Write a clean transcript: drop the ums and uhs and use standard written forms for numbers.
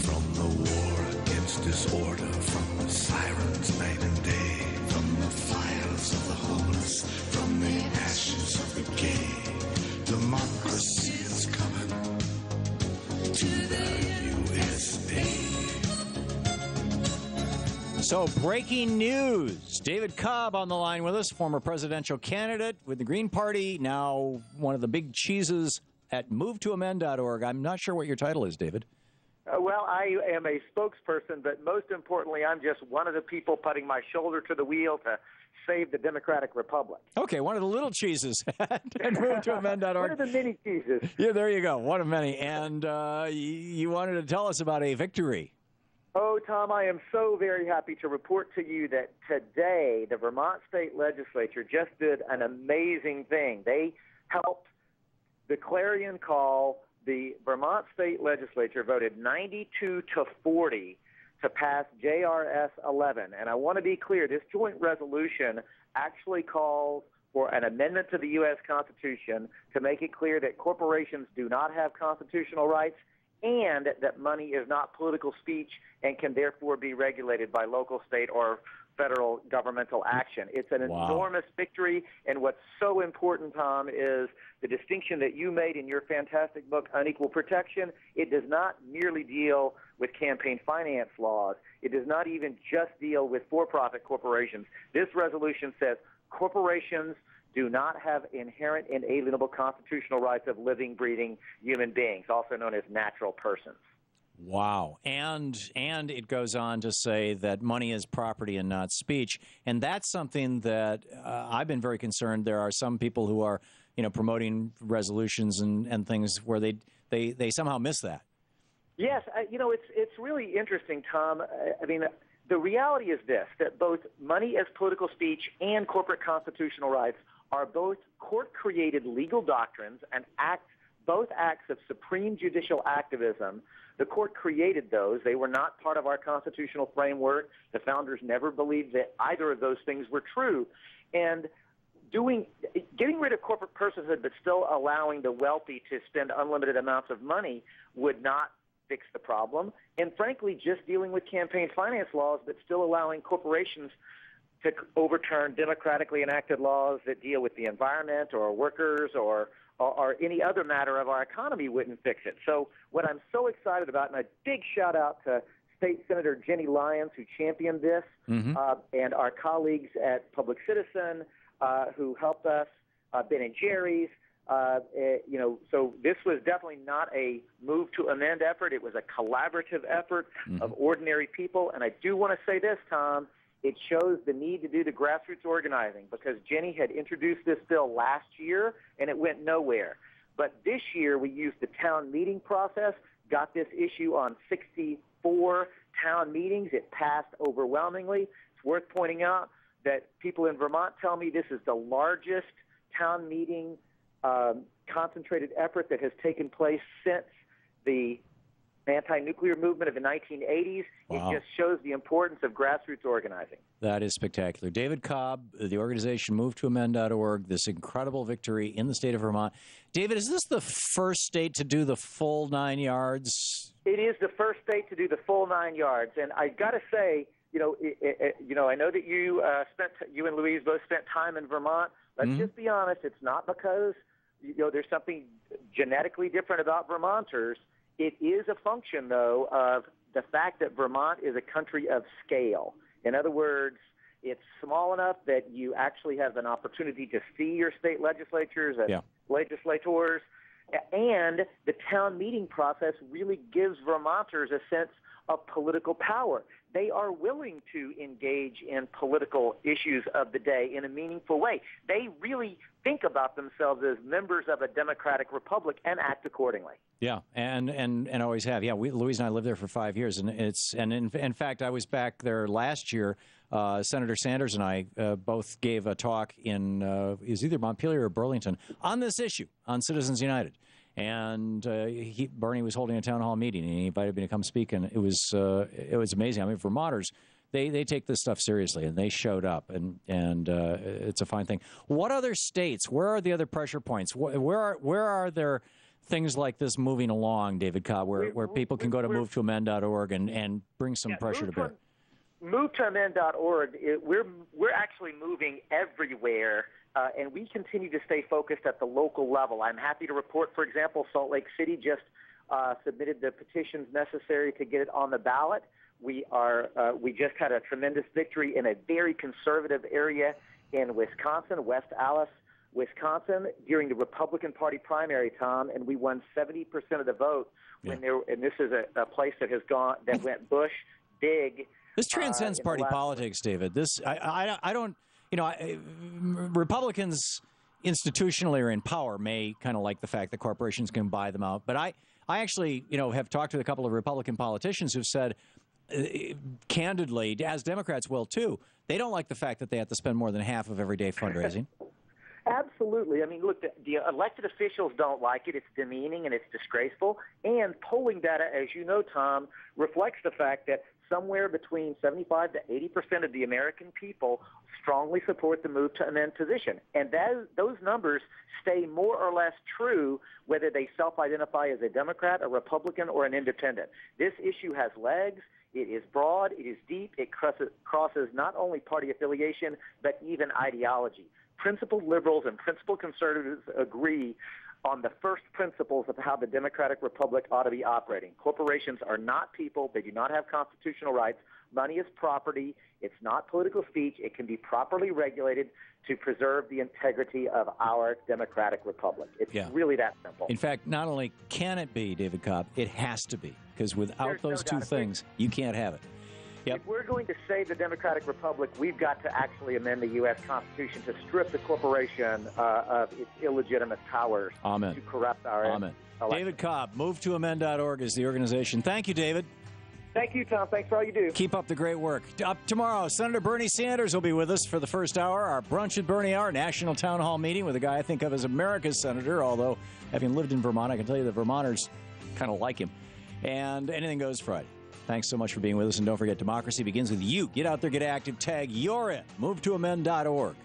From the war against disorder, from the sirens night and day, from the fires of the homeless, from the ashes of the gay, democracy is coming to the USA. So, breaking news. David Cobb on the line with us, former presidential candidate with the Green Party, now one of the big cheeses at MoveToAmend.org. I'm not sure what your title is, David. Well, I am a spokesperson, but most importantly, I'm just one of the people putting my shoulder to the wheel to save the Democratic Republic. Okay, one of the little cheeses at MoveToAmend.org. One of the mini cheeses. Yeah, there you go. One of many. And you wanted to tell us about a victory. Oh, Tom, I am so very happy to report to you that today the Vermont State Legislature just did an amazing thing. They helped the clarion call. The Vermont State Legislature voted 92-40 to pass JRS 11. And I want to be clear, this joint resolution actually calls for an amendment to the U.S. Constitution to make it clear that corporations do not have constitutional rights and that money is not political speech and can therefore be regulated by local, state, or federal governmental action. It's an enormous victory, and what's so important, Tom, is the distinction that you made in your fantastic book, Unequal Protection. It does not merely deal with campaign finance laws. It does not even just deal with for-profit corporations. This resolution says corporations do not have inherent inalienable constitutional rights of living, breathing human beings, also known as natural persons. Wow. And it goes on to say that money is property and not speech. And that's something that I've been very concerned. There are some people who are, promoting resolutions and things where they somehow miss that. Yes. It's really interesting, Tom. I mean, the reality is this, that both money as political speech and corporate constitutional rights are both court-created legal doctrines and both acts of supreme judicial activism. The court created those. They were not part of our constitutional framework. The founders never believed that either of those things were true. And getting rid of corporate personhood but still allowing the wealthy to spend unlimited amounts of money would not fix the problem. And frankly, just dealing with campaign finance laws but still allowing corporations to overturn democratically enacted laws that deal with the environment or workers or any other matter of our economy wouldn't fix it. So what I'm so excited about, and a big shout out to State Senator Jenny Lyons, who championed this, and our colleagues at Public Citizen who helped us, Ben and Jerry's. So this was definitely not a move to amend effort. It was a collaborative effort of ordinary people. And I do want to say this, Tom, it shows the need to do the grassroots organizing because Jenny had introduced this bill last year and it went nowhere. But this year we used the town meeting process, got this issue on 64 town meetings. It passed overwhelmingly. It's worth pointing out that people in Vermont tell me this is the largest town meeting concentrated effort that has taken place since the anti-nuclear movement of the 1980s. Wow. It just shows the importance of grassroots organizing. That is spectacular. David Cobb, the organization MoveToAmend.org, this incredible victory in the state of Vermont. David, is this the first state to do the full 9 yards? It is the first state to do the full 9 yards. And I got to say, I know that you and Louise both spent time in Vermont. Let's just be honest. It's not because, there's something genetically different about Vermonters. It is a function, though, of the fact that Vermont is a country of scale. In other words, it's small enough that you actually have an opportunity to see your state legislatures and legislators. And the town meeting process really gives Vermonters a sense of political power. They are willing to engage in political issues of the day in a meaningful way. They really think about themselves as members of a democratic republic and act accordingly. Yeah, and always have. Yeah, Louise and I lived there for 5 years, and in fact, I was back there last year. Senator Sanders and I both gave a talk in it was either Montpelier or Burlington on this issue on Citizens United. And Bernie was holding a town hall meeting, and he invited me to come speak, and it was amazing. I mean, Vermonters, they take this stuff seriously, and they showed up, and it's a fine thing. What other states? Where are the other pressure points? Where are there things like this moving along, David Cobb, where people can go to movetoamend.org and bring some pressure to bear? Movetoamend.org, we're actually moving everywhere, and we continue to stay focused at the local level. I'm happy to report, for example, Salt Lake City just submitted the petitions necessary to get it on the ballot. We just had a tremendous victory in a very conservative area in Wisconsin, West Allis, Wisconsin, during the Republican Party primary, Tom, and we won 70% of the vote. And this is a place that went Bush big. This transcends party politics, David. I don't, Republicans institutionally or in power may kind of like the fact that corporations can buy them out. But I actually, have talked to a couple of Republican politicians who've said, candidly, as Democrats will too, they don't like the fact that they have to spend more than half of every day fundraising. Absolutely. I mean, look, the elected officials don't like it. It's demeaning and it's disgraceful. And polling data, as you know, Tom, reflects the fact that somewhere between 75 to 80% of the American people strongly support the move to amend position. And those numbers stay more or less true whether they self-identify as a Democrat, a Republican, or an independent. This issue has legs. It is broad. It is deep. It crosses not only party affiliation, but even ideology. Principled liberals and principled conservatives agree on the first principles of how the democratic republic ought to be operating. Corporations are not people. They do not have constitutional rights. Money is property. It's not political speech. It can be properly regulated to preserve the integrity of our democratic republic. It's really that simple. In fact, not only can it be, David Cobb, it has to be, because without those two things, you can't have it. Yep. If we're going to save the democratic republic, we've got to actually amend the U.S. Constitution to strip the corporation of its illegitimate powers to corrupt our election. David Cobb, movetoamend.org is the organization. Thank you, David. Thank you, Tom. Thanks for all you do. Keep up the great work. Up tomorrow, Senator Bernie Sanders will be with us for the first hour, our Brunch at Bernie Hour, national town hall meeting with a guy I think of as America's senator, although having lived in Vermont, I can tell you the Vermonters kind of like him. And Anything Goes Friday. Thanks so much for being with us, and don't forget, democracy begins with you. Get out there, get active, tag you're in. Movetoamend.org.